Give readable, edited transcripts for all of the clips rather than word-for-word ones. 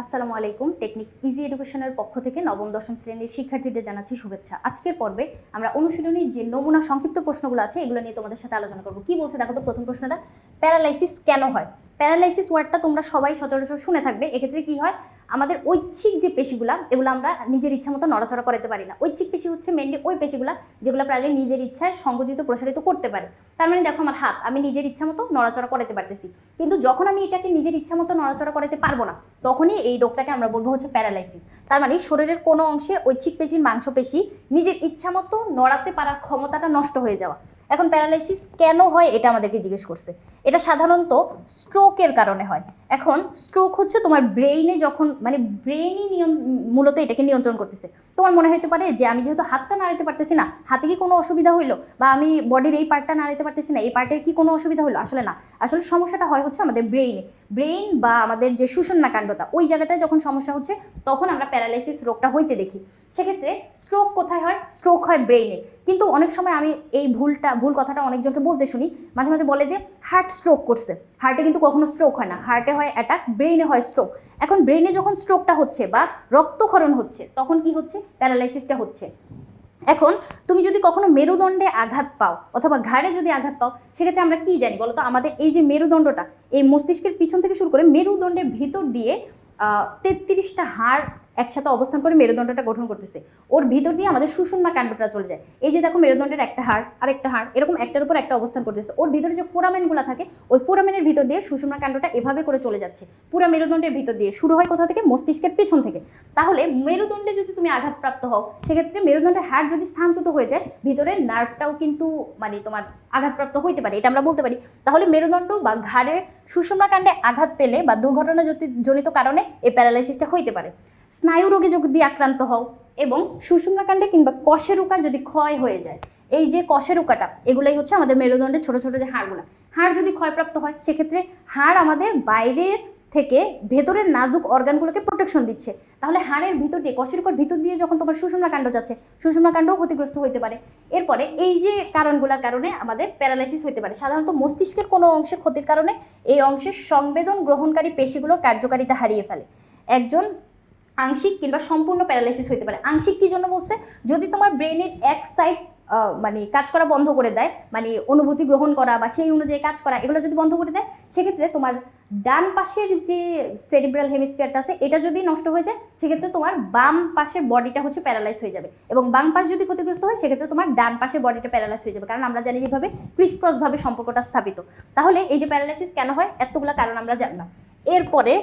আসসালামু আলাইকুম। Technique easy এডুকেশনের পক্ষ থেকে নবম দশম শ্রেণীর শিক্ষার্থীদের জানাচ্ছি শুভেচ্ছা। আজকের পর্বে আমরা অনুশীলনী যে নমুনা সংক্ষিপ্ত প্রশ্নগুলো আছে এগুলো নিয়ে তোমাদের সাথে আলোচনা করব। কি বলছে দেখো তো, প্রথম প্রশ্নটা, প্যারালাইসিস কেন হয়? প্যারালাইসিস ওয়ার্ডটা তোমরা সবাই সচরাচর শুনে থাকবে। এক্ষেত্রে কি হয়, আমাদের ঐচ্ছিক যে পেশিগুলা এগুলো আমরা নিজের ইচ্ছা মতো নড়াচড়া করতে পারি না। ঐচ্ছিক পেশি হচ্ছে মেনলি ওই পেশিগুলা যেগুলো প্রায় নিজের ইচ্ছায় সংকুচিত প্রসারিত করতে পারে। তার মানে দেখো, আমার হাত আমি নিজের ইচ্ছা মতো নড়াচড়া করাতে পারতেছি, কিন্তু যখন আমি এটাকে নিজের ইচ্ছা মতো নড়াচড়া করাতে পারবো না, তখনই এই রোগটাকে আমরা বলবো হচ্ছে প্যারালাইসিস। তার মানে শরীরের কোনো অংশে ঐচ্ছিক পেশির মাংসপেশি নিজের ইচ্ছা মতো নড়াতে পারার ক্ষমতাটা নষ্ট হয়ে যাওয়া। এখন প্যারালাইসিস কেন হয় এটা আমাদেরকে জিজ্ঞেস করছে। এটা সাধারণত স্ট্রোকের কারণে হয়। এখন স্ট্রোক হচ্ছে তোমার ব্রেইনে যখন ব্রেইনই মূলত এটাকে নিয়ন্ত্রণ করতেছে। তোমার মনে হতে পারে যে আমি যেহেতু হাতটা নাড়াতে পারতেছি না, হাতে কি কোনো অসুবিধা হইলো, বা আমি বডির এই পার্টটা নাড়াতে পারতেছি না, এই পার্টে কি কোনো অসুবিধা হলো? আসলে না, আসলে সমস্যাটা হয় হচ্ছে আমাদের ব্রেইন বা আমাদের যে সুষুম্নাকাণ্ডটা ওই জায়গাটায় যখন সমস্যা হচ্ছে তখন আমরা প্যারালাইসিস রোগটা হইতে দেখি। সেক্ষেত্রে স্ট্রোক কোথায় হয়? স্ট্রোক হয় ব্রেইনে। কিন্তু অনেক সময় আমি এই ভুল কথাটা অনেকজনকে বলতে শুনি, মাঝে মাঝে বলে যে হার্ট স্ট্রোক করছে। হার্টে কিন্তু কখনো স্ট্রোক হয় না, হার্টে হয় অ্যাটাক, ব্রেইনে হয় স্ট্রোক। এখন ব্রেইনে যখন স্ট্রোকটা হচ্ছে বা রক্তক্ষরণ হচ্ছে তখন কি হচ্ছে? প্যারালাইসিসটা হচ্ছে। এখন তুমি যদি কখনো মেরুদণ্ডে আঘাত পাও অথবা ঘাড়ে যদি আঘাত পাও, সেক্ষেত্রে আমরা কি জানি বলতো? আমাদের এই যে মেরুদণ্ডটা, এই মস্তিষ্কের পিছন থেকে শুরু করে মেরুদণ্ডের ভিতর দিয়ে 33টা হাড় একসাথে অবস্থান করে মেরুদণ্ডটা গঠন করতেছে। ওর ভিতর দিয়ে আমাদের সুষুম্নাকাণ্ডটা চলে যায়। এই যে দেখো, মেরুদণ্ডের একটা হাড় আরেকটা হাড় এরকম একটার উপর একটা অবস্থান করতেছে। ওর ভিতরে যে ফোরামেনগুলো থাকে ওই ফোরামেনের ভিতর দিয়ে সুষুম্নাকাণ্ডটা এভাবে করে চলে যাচ্ছে পুরো মেরুদণ্ডের ভিতর দিয়ে। শুরু হয় কোথা থেকে? মস্তিষ্কের পেছন থেকে। তাহলে মেরুদণ্ডে যদি তুমি আঘাতপ্রাপ্ত হও, সেক্ষেত্রে মেরুদণ্ডের হাড় যদি স্থানচ্যুত হয়ে যায়, ভিতরের নার্ভটাও কিন্তু তোমার আঘাতপ্রাপ্ত হইতে পারে, এটা আমরা বলতে পারি। তাহলে মেরুদণ্ড বা ঘাড়ের সুষুম্নাকাণ্ডে আঘাত পেলে বা দুর্ঘটনা জনিত কারণে এই প্যারালাইসিসটা হইতে পারে। স্নায়ু রোগে যদি আক্রান্ত হও এবং সুষুম্নাকাণ্ডে কিংবা কশেরুকা যদি ক্ষয় হয়ে যায়, এই যে কশেরুকাটা এগুলাই হচ্ছে আমাদের মেরুদণ্ডের ছোট ছোট যে হাড়গুলো, হাড় যদি ক্ষয়প্রাপ্ত হয়, সেক্ষেত্রে হাড় আমাদের বাইরের থেকে ভেতরের নাজুক অর্গানগুলোকে প্রোটেকশন দিচ্ছে। তাহলে হাড়ের ভিতর দিয়ে, কশেরুকার ভিতর দিয়ে যখন তোমার সুষুম্নাকাণ্ড যাচ্ছে, সুষুম্নাকাণ্ডও ক্ষতিগ্রস্ত হতে পারে। এরপরে এই যে কারণগুলোর কারণে আমাদের প্যারালাইসিস হতে পারে। সাধারণত মস্তিষ্কের কোনো অংশে ক্ষতির কারণে এই অংশের সংবেদন গ্রহণকারী পেশিগুলোর কার্যকারিতা হারিয়ে ফেলে। একজন আংশিক কিংবা সম্পূর্ণ প্যারালাইসিস হতে পারে। আংশিক কি জন্য বলছে? যদি তোমার ব্রেনের এক সাইড কাজ করা বন্ধ করে দেয়, অনুভূতি গ্রহণ করা বা সেই অনুযায়ী কাজ করা, এগুলো যদি বন্ধ করে দেয়, সেক্ষেত্রে তোমার ডান পাশের যে সেরিব্রাল হেমিস্ফিয়ারটা আছে এটা যদি নষ্ট হয়ে যায়, সেক্ষেত্রে তোমার বাম পাশের বডিটা হচ্ছে প্যারালাইজ হয়ে যাবে। এবং বাম পাশ যদি ক্ষতিগ্রস্ত হয়, সেক্ষেত্রে তোমার ডান পাশের বডিটা প্যারালাইজ হয়ে যাবে। কারণ আমরা জানি যেভাবে ক্রিস ক্রসভাবে সম্পর্কটা স্থাপিত। তাহলে এই যে প্যারালাইসিস কেন হয়, এতগুলো কারণ আমরা জানলাম। এরপরে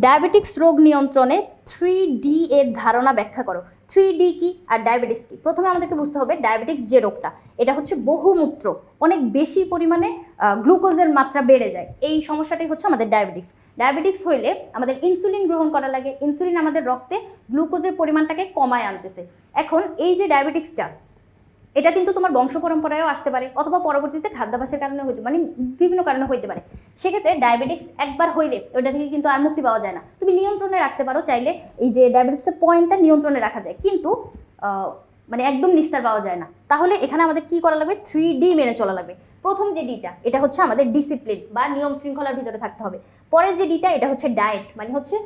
ডায়াবেটিক্স রোগ নিয়ন্ত্রণে 3D এর ধারণা ব্যাখ্যা করো। 3D কি আর ডায়াবেটিস কি? প্রথমে আমাদেরকে বুঝতে হবে ডায়াবেটিক্স যে রোগটা, এটা হচ্ছে বহুমূত্র, অনেক বেশি পরিমাণে গ্লুকোজের মাত্রা বেড়ে যায়। এই সমস্যাটাই হচ্ছে আমাদের ডায়াবেটিক্স। ডায়াবেটিক্স হইলে আমাদের ইনসুলিন গ্রহণ করা লাগে। ইনসুলিন আমাদের রক্তে গ্লুকোজের পরিমাণটাকে কমায় আনতেছে। এখন এই যে ডায়াবেটিক্সটা, এটা কিন্তু তোমার বংশ পরম্পরায়ও আসতে পারে অথবা পরবর্তীতে খাদ্যাভ্যাসের কারণে হইতে বিভিন্ন কারণে হইতে পারে। সেক্ষেত্রে ডায়াবেটিক্স একবার হইলে ওইটা থেকে কিন্তু আর মুক্তি পাওয়া যায় না। তুমি নিয়ন্ত্রণে রাখতে পারো চাইলে, এই যে ডায়াবেটিক্সের পয়েন্টটা নিয়ন্ত্রণে রাখা যায়, কিন্তু একদম নিস্তার পাওয়া যায় না। তাহলে এখানে আমাদের কি করা লাগবে? 3D মেনে চলা লাগবে। প্রথম যে ডিটা, এটা হচ্ছে আমাদের ডিসিপ্লিন বা নিয়ম শৃঙ্খলার ভিতরে থাকতে হবে। পরের যে ডিটা, এটা হচ্ছে ডায়েট, হচ্ছে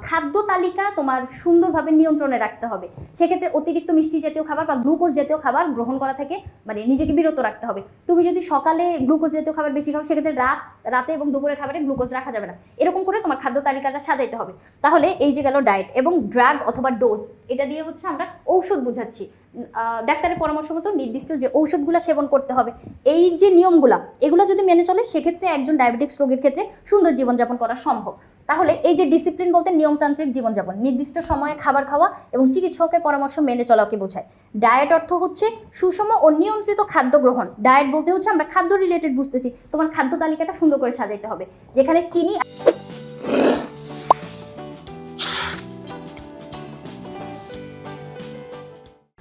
খাদ্য তালিকা তোমার সুন্দরভাবে নিয়ন্ত্রণে রাখতে হবে। সেক্ষেত্রে অতিরিক্ত মিষ্টি জাতীয় খাবার বা গ্লুকোজ জাতীয় খাবার গ্রহণ করা থেকে নিজেকে বিরত রাখতে হবে। তুমি যদি সকালে গ্লুকোজ জাতীয় খাবার বেশি খাও, সেক্ষেত্রে রাতে এবং দুপুরের খাবারে গ্লুকোজ রাখা যাবে না। এরকম করে তোমার খাদ্য তালিকাটা সাজাইতে হবে। তাহলে এই যে গেল ডায়েট এবং ড্রাগ অথবা ডোজ, এটা দিয়ে হচ্ছে আমরা ঔষধ বুঝাচ্ছি। ডাক্তারের পরামর্শ মতো নির্দিষ্ট যে ঔষধগুলো সেবন করতে হবে, এই যে নিয়মগুলা, এগুলো যদি মেনে চলে, সেক্ষেত্রে একজন ডায়াবেটিক্স রোগীর ক্ষেত্রে সুন্দর জীবনযাপন করা সম্ভব। তাহলে এই যে ডিসিপ্লিন বলতে নিয়মতান্ত্রিক জীবনযাপন, নির্দিষ্ট সময়ে খাবার খাওয়া এবং চিকিৎসকের পরামর্শ মেনে চলাকে বোঝায়। ডায়েট অর্থ হচ্ছে সুষম ও নিয়ন্ত্রিত খাদ্য গ্রহণ। ডায়েট বলতে হচ্ছে আমরা খাদ্য রিলেটেড বুঝতেছি, তোমার খাদ্য তালিকাটা সুন্দর করে সাজাইতে হবে, যেখানে চিনি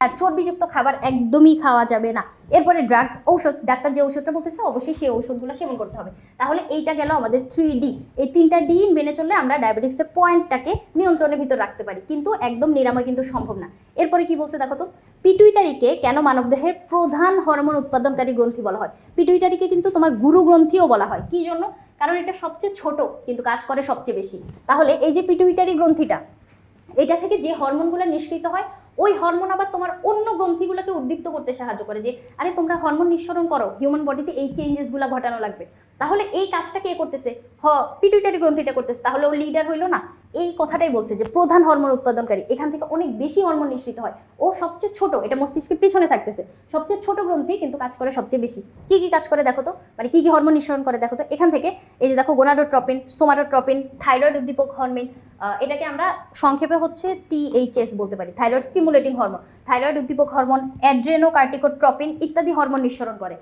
আর চর্বিযুক্ত খাবার একদমই খাওয়া যাবে না। এরপরে ড্রাগ, ঔষধ, ডাক্তার যে ঔষধটা বলতেছে অবশ্যই সেই ঔষধগুলো সেবন করতে হবে। তাহলে এইটা গেল আমাদের 3D। এই 3টা ডি মেনে চললে আমরা ডায়াবেটিক্সের পয়েন্টটাকে নিয়ন্ত্রণের ভিতর রাখতে পারি, কিন্তু একদম নিরাময় কিন্তু সম্ভব না। এরপরে কি বলছে দেখো তো, পিটুইটারিকে কেন মানবদেহের প্রধান হরমোন উৎপাদনকারী গ্রন্থি বলা হয়? পিটুইটারিকে কিন্তু তোমার গুরু গ্রন্থিও বলা হয়। কি জন্য? কারণ এটা সবচেয়ে ছোট কিন্তু কাজ করে সবচেয়ে বেশি। তাহলে এই যে পিটুইটারি গ্রন্থিটা, এটা থেকে যে হরমোনগুলো নিঃসৃত হয়, ওই হরমোন আবার তোমার অন্য গ্রন্থিগুলোকে উদ্দীপ্ত করতে সাহায্য করে, যে আরে তোমরা হরমোন নিঃসরণ করো, হিউম্যান বডিতে এই চেঞ্জেসগুলো ঘটানো লাগবে। তাহলে এই কাজটা কে করতেছে? পিটুইটারি গ্রন্থিটা করতেছে। তাহলে ও লিডার হইলো না? এই কথাটাই বলছে যে প্রধান হরমোন উৎপাদনকারী, এখান থেকে অনেক বেশি হরমোন নিঃসৃত হয়। ও সবচেয়ে ছোট, এটা মস্তিষ্কের পিছনে থাকতেছে, সবচেয়ে ছোট গ্রন্থি কিন্তু কাজ করে সবচেয়ে বেশি। কি কি কাজ করে দেখো তো, মানে কি কি হরমোন নিঃসরণ করে দেখো তো। এখান থেকে এই যে দেখো, গোনাডোট্রপিন, সোমাটোট্রপিন, থাইরয়েড উদ্দীপক হরমোন, এটাকে আমরা সংক্ষেপে হচ্ছে THS বলতে পারি, থাইরয়েড স্টিমুলেটিং হরমোন, থাইরয়েড উদ্দীপক হরমোন, অ্যাড্রেনোকার্টিকোট্রপিন ইত্যাদি হরমোন নিঃসরণ করে।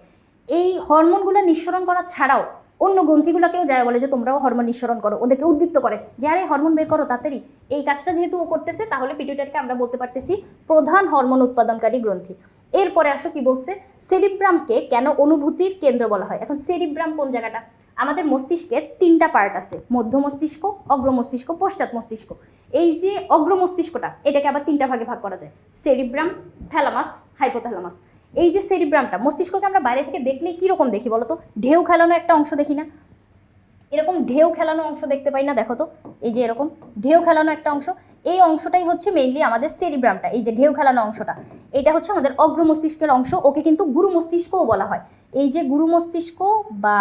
এই হরমোনগুলো নিঃসরণ করা ছাড়াও অন্য গ্রন্থিগুলোকেও যায় বলে যে তোমরাও হরমোন নিঃসরণ করো, ওদেরকে উদ্দীপ্ত করে যে আরে হরমোন বের করো তাড়াতাড়ি। এই কাজটা যেহেতু ও করতেছে, তাহলে পিটুইটারিকে আমরা বলতে পারতেছি প্রধান হরমোন উৎপাদনকারী গ্রন্থি। এরপরে আসো কি বলছে, সেরিব্রামকে কেন অনুভূতির কেন্দ্র বলা হয়? এখন সেরিব্রাম কোন জায়গাটা? আমাদের মস্তিষ্কের 3টা পার্ট আছে, মধ্য মস্তিষ্ক, অগ্র মস্তিষ্ক, পশ্চাৎ মস্তিষ্ক। এই যে অগ্র মস্তিষ্কটা, এটাকে আবার 3টা ভাগে ভাগ করা যায়, সেরিব্রাম, থ্যালামাস, হাইপোথ্যালামাস। এই যে সেরিব্রামটা, মস্তিষ্ককে আমরা বাইরে থেকে দেখলে কিরকম দেখি বলো তো? ঢেউ খেলানো একটা অংশ দেখি না? এরকম ঢেউ খেলানো অংশ দেখতে পাই না? দেখো তো, এই যে এরকম ঢেউ খেলানো একটা অংশ, এই অংশটাই হচ্ছে মেইনলি আমাদের সেরিব্রামটা। এই যে ঢেউ খেলানো অংশটা, এটা হচ্ছে আমাদের অগ্র মস্তিষ্কের অংশ। ওকে কিন্তু গুরু মস্তিষ্কও বলা হয়। এই যে গুরু মস্তিষ্ক বা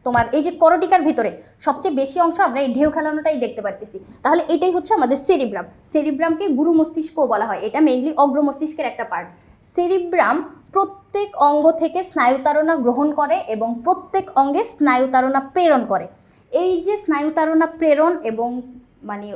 তোমার এই যে করটিকার ভিতরে সবচেয়ে বেশি অংশ আমরা এই ঢেউ খেলানোটাই দেখতে পারতেছি। তাহলে এটাই হচ্ছে আমাদের সেরিব্রাম। সেরিব্রামকে গুরু মস্তিষ্কও বলা হয়, এটা মেইনলি অগ্র মস্তিষ্কের একটা পার্ট। সেরিব্রাম প্রত্যেক অঙ্গ থেকে স্নায়ুতাড়না গ্রহণ করে এবং প্রত্যেক অঙ্গে স্নায়ুতাড়না প্রেরণ করে। এই যে স্নায়ুতাড়না প্রেরণ এবং মানে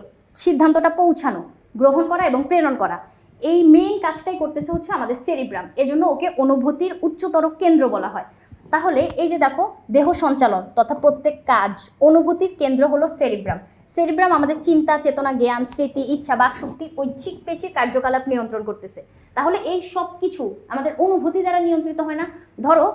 সিদ্ধান্তটা পৌঁছানো, গ্রহণ করা এবং প্রেরণ করা, এই মেইন কাজটাই করতেছে হচ্ছে আমাদের সেরিব্রাম। এজন্য ওকে অনুভূতির উচ্চতর কেন্দ্র বলা হয়। তাহলে এই যে দেখো, দেহ সঞ্চালন তথা প্রত্যেক কাজ অনুভূতির কেন্দ্র হলো সেরিব্রাম। সেরিব্রাম আমাদের চিন্তা, চেতনা, জ্ঞান, স্মৃতি, ইচ্ছা, বাকশক্তি, ঐচ্ছিক পেশির কার্যকলাপ নিয়ন্ত্রণ করতেছে। তাহলে এই সব কিছু আমাদের অনুভূতি দ্বারা নিয়ন্ত্রিত হয় না? ধরো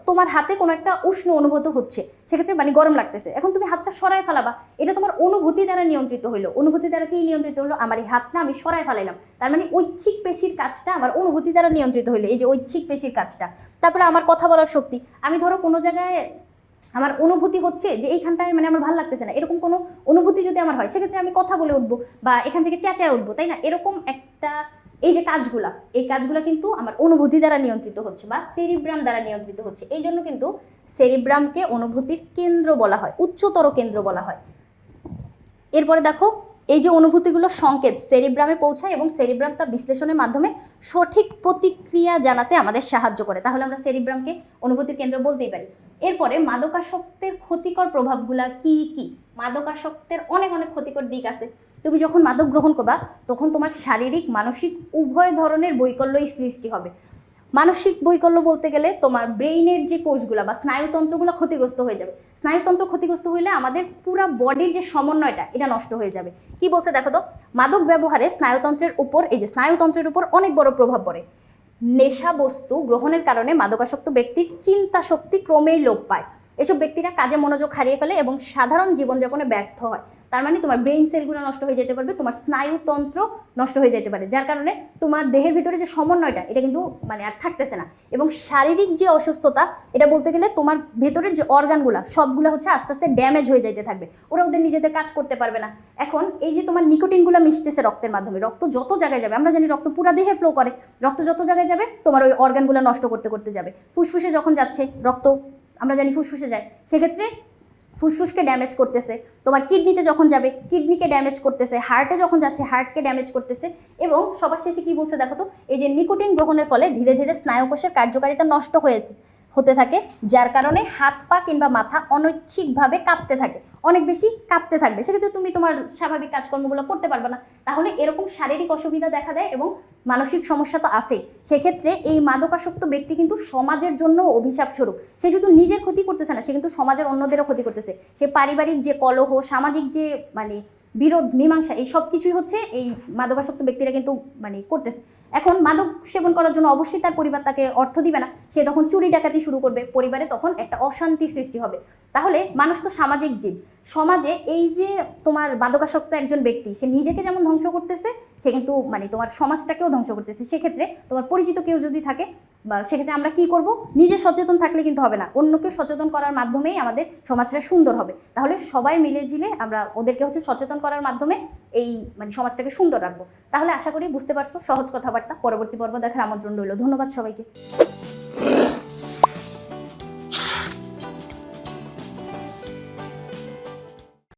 তোমার হাতে কোনো একটা উষ্ণ অনুভূত হচ্ছে, সেক্ষেত্রে মানে গরম লাগতেছে, এখন তুমি হাতটা সরায় ফেলাবা, এটা তোমার অনুভূতি দ্বারা নিয়ন্ত্রিত হইলো। অনুভূতি দ্বারা কি নিয়ন্ত্রিত হলো? আমার এই হাতটা আমি সরায় ফেলাইলাম, তার মানে ঐচ্ছিক পেশির কাজটা আমার অনুভূতি দ্বারা নিয়ন্ত্রিত হইলো, এই যে ঐচ্ছিক পেশির কাজটা। তারপরে আমার কথা বলার শক্তি, আমি ধরো কোনো জায়গায় আমার অনুভূতি হচ্ছে যে এইখানটায় মানে আমার ভালো লাগতেছে না, এরকম কোনো অনুভূতি যদি আমার হয়, সেক্ষেত্রে আমি কথা বলে উঠবো বা এখান থেকে চেঁচায় উঠবো, তাই না? এরকম একটা এই যে কাজগুলা, এই কাজগুলা কিন্তু আমার অনুভূতি দ্বারা নিয়ন্ত্রিত হচ্ছে বা সেরিব্রাম দ্বারা নিয়ন্ত্রিত হচ্ছে। এই জন্য কিন্তু সেরিব্রামকে অনুভূতির কেন্দ্র বলা হয়, উচ্চতর কেন্দ্র বলা হয়। এরপরে দেখো, এই যে অনুভূতিগুলো সংকেত সেরিব্রামে পৌঁছায় এবং সেরিব্রাম তা বিশ্লেষণের মাধ্যমে সঠিক প্রতিক্রিয়া জানাতে আমাদের সাহায্য করে। তাহলে আমরা সেরিব্রামকে অনুভূতির কেন্দ্র বলতেই পারি। এরপরে মাদকাসক্তের ক্ষতিকর প্রভাবগুলা কি কি? মাদকাসক্তের অনেক অনেক ক্ষতিকর দিক আছে। তুমি যখন মাদক গ্রহণ করবা, তখন তোমার শারীরিক মানসিক উভয় ধরনের বৈকল্যই সৃষ্টি হবে। মানসিক বৈকল্য বলতে গেলে তোমার ব্রেইনের যে কোষগুলো বা স্নায়ুতন্ত্রগুলো ক্ষতিগ্রস্ত হয়ে যাবে। স্নায়ুতন্ত্র ক্ষতিগ্রস্ত হইলে আমাদের পুরো বডির যে সমন্বয়টা, এটা নষ্ট হয়ে যাবে। কি বলছে দেখো তো, মাদক ব্যবহারে স্নায়ুতন্ত্রের উপর, এই যে স্নায়ুতন্ত্রের উপর অনেক বড় প্রভাব পড়ে। নেশা বস্তু গ্রহণের কারণে মাদকাসক্ত ব্যক্তির চিন্তা শক্তি ক্রমেই লোপ পায়। এসব ব্যক্তিরা কাজে মনোযোগ হারিয়ে ফেলে এবং সাধারণ জীবনযাপনে ব্যর্থ হয়। তার মানে তোমার ব্রেইন সেলগুলো নষ্ট হয়ে যেতে পারবে, তোমার স্নায়ুতন্ত্র নষ্ট হয়ে যেতে পারে, যার কারণে তোমার দেহের ভিতরে যে সমন্বয়টা, এটা কিন্তু মানে আর থাকতেছে না। এবং শারীরিক যে অসুস্থতা, এটা বলতে গেলে তোমার ভেতরের যে অর্গানগুলো সবগুলো হচ্ছে আস্তে আস্তে ড্যামেজ হয়ে যেতে থাকবে, ওরা ওদের নিজেদের কাজ করতে পারবে না। এখন এই যে তোমার নিকোটিনগুলো মিশতেছে রক্তের মাধ্যমে, রক্ত যত জায়গায় যাবে, আমরা জানি রক্ত পুরো দেহে ফ্লো করে, রক্ত যত জায়গায় যাবে তোমার ওই অর্গানগুলো নষ্ট করতে করতে যাবে। ফুসফুসে যখন যাচ্ছে রক্ত, আমরা জানি ফুসফুসে যায়, সেক্ষেত্রে ফুসফুসকে ড্যামেজ করতেছে। তোমার কিডনিতে যখন যাবে, কিডনিকে ড্যামেজ করতেছে। হার্টে যখন যাচ্ছে, হার্টকে ড্যামেজ করতেছে। এবং সবার শেষে কি বলছে দেখো তো, এই যে নিকোটিন গ্রহণের ফলে ধীরে ধীরে স্নায়ুকোষের কার্যকারিতা নষ্ট হতে থাকে, যার কারণে হাত পা কিংবা মাথা অনৈচ্ছিকভাবে কাঁপতে থাকে, অনেক বেশি কাঁপতে থাকবে। সেক্ষেত্রে তুমি তোমার স্বাভাবিক কাজকর্মগুলো করতে পারবে না। তাহলে এরকম শারীরিক অসুবিধা দেখা দেয় এবং মানসিক সমস্যা তো আছেই। সেক্ষেত্রে এই মাদকাসক্ত ব্যক্তি কিন্তু সমাজের জন্য অভিশাপ স্বরূপ। সে শুধু নিজের ক্ষতি করতেছে না, সে কিন্তু সমাজের অন্যদেরও ক্ষতি করতেছে। সে পারিবারিক যে কলহ, সামাজিক যে মানে বিরোধ মীমাংসা এই সব কিছুই হচ্ছে এই মাদকাসক্ত ব্যক্তিরা কিন্তু মানে করতেছে। এখন মাদক সেবন করার জন্য অবশ্যই তার পরিবার তাকে অর্থ দিবে না, সে তখন চুরি ডাকাতি শুরু করবে, পরিবারে তখন একটা অশান্তি সৃষ্টি হবে। তাহলে মানুষ তো সামাজিক জীব, সমাজে এই যে তোমার মাদকাসক্ত একজন ব্যক্তি সে নিজেকে যেমন ধ্বংস করতেছে, সে কিন্তু মানে তোমার সমাজটাকেও ধ্বংস করতেছে। সেক্ষেত্রে তোমার পরিচিত কেউ যদি থাকে বা সেক্ষেত্রে আমরা কি করব, নিজে সচেতন থাকলে কিন্তু হবে না, অন্যকে সচেতন করার মাধ্যমেই আমাদের সমাজটা সুন্দর হবে। তাহলে সবাই মিলে ঝিলে আমরা ওদেরকে হচ্ছে সচেতন করার মাধ্যমে এই মানে সমাজটাকে সুন্দর রাখবো। তাহলে আশা করি বুঝতে পারছো, সহজ কথাবার্তা। পরবর্তী পর্ব দেখার আমন্ত্রণ রইল। ধন্যবাদ সবাইকে।